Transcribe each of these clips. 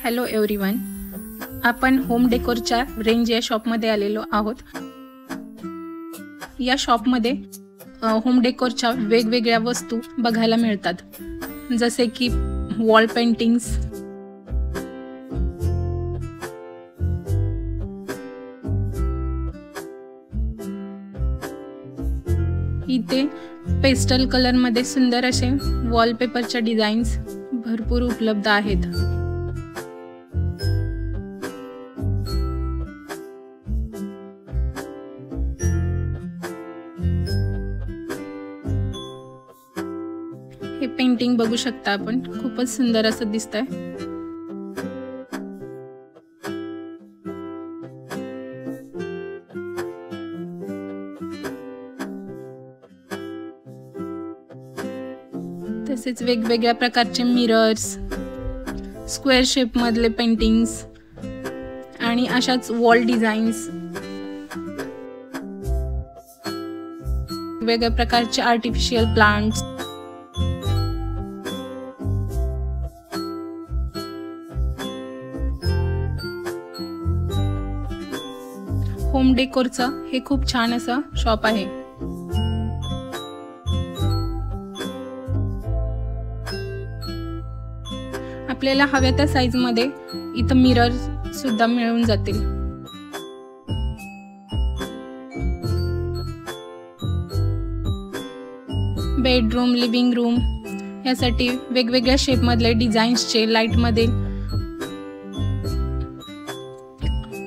Hello everyone, आपण home डेकोरच्या range या शॉपमध्ये आलेलो आहोत। या शॉपमध्ये होम डेकोरच्या वेगवेगळ्या वस्तू बघायला मिळतात, जसे की वॉल पेंटिंग्स, इथे पेस्टल कलर मध्ये सुंदर असे वॉलपेपरच्या डिझाईन्स भरपूर उपलब्ध आहेत। हे पेंटिंग बघू शकता आपण, खूपच सुंदर असं दिसतंय। तसेच वेगवेगळ्या प्रकारचे मिरर्स, स्क्वेअर शेप मधले पेंटिंग्स आणि अशाच वॉल डिझाईन्स, वेगवेगळ्या प्रकारचे आर्टिफिशियल प्लांट्स, होम डेकोरचं हे खूप छान असं शॉप आहे। आपल्याला हव्या त्या साइज मध्ये इथं मिरर सुद्धा मिळून जातील। बेडरूम, लिव्हिंग रूम यासाठी वेगवेगळ्या शेप मधले डिझाईन्सचे लाईट मध्ये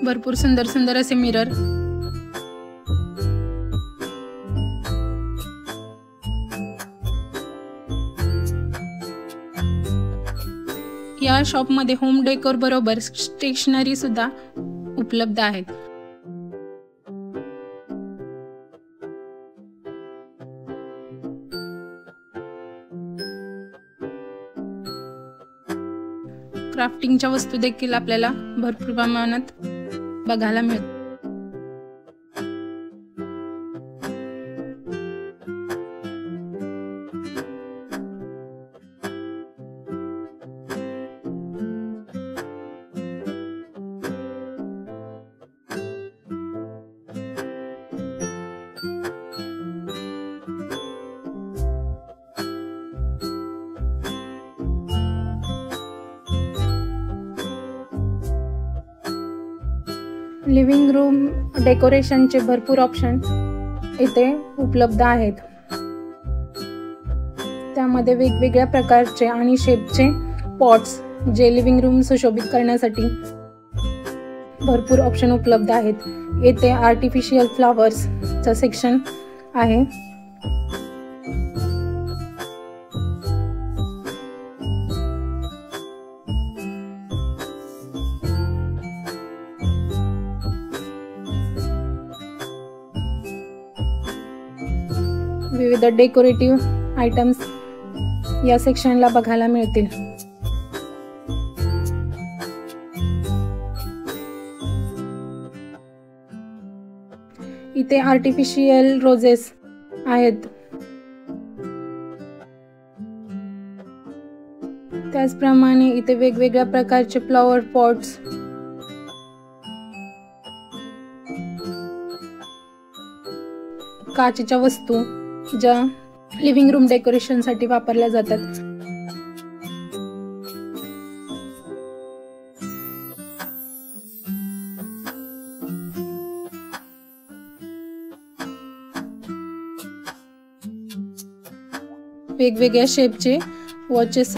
भरपूर सुंदर सुंदर असे मिरर। या शॉप मध्ये होम डेकोर बरोबर स्टेशनरी सुद्धा उपलब्ध आहेत। क्राफ्टिंगच्या वस्तू देखील आपल्याला भरपूर प्रमाणात बघायला मिळतात। लिव्हिंग रूम डेकोरेशनचे भरपूर ऑप्शन इथे उपलब्ध आहेत। त्यामध्ये वेगवेगळ्या प्रकारचे आणि शेपचे पॉट्स जे लिव्हिंग रूम सुशोभित करण्यासाठी भरपूर ऑप्शन उपलब्ध आहेत। येथे आर्टिफिशियल फ्लावर्सचा सेक्शन आहे। विविध डेकोरेटिव्ह आयटम्स या सेक्शनला बघायला मिळतील। इथे आर्टिफिशियल रोजेस आहेत, त्याचप्रमाणे इथे वेगवेगळ्या प्रकारचे फ्लॉवर पॉट्स, काचेच्या वस्तू ज्या लिव्हिंग रूम डेकोरेशन साठी वापरल्या जातात। वेगवेगळ्या शेपचे वॉचेस,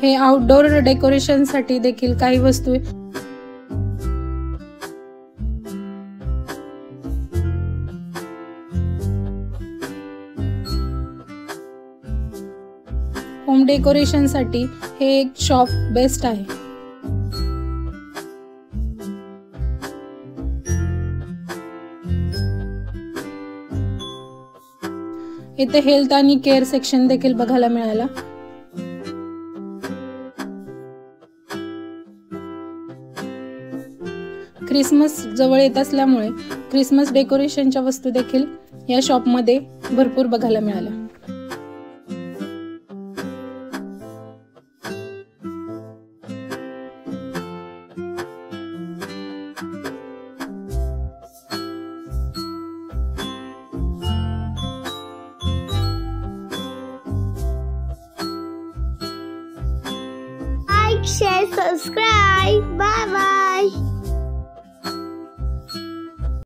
हे आउटडोर डेकोरेशन साठी देखील काही वस्तू होम डेकोरेशन साठी हे एक शॉप बेस्ट आहे। इथे हेल्थ आणि केअर सेक्शन देखील बघायला मिळाला। क्रिसमस जवळ येत असल्यामुळे क्रिसमस डेकोरेशनच्या वस्तू देखील या शॉप मध्ये भरपूर बघायला मिळाल्या। share, subscribe. Bye bye.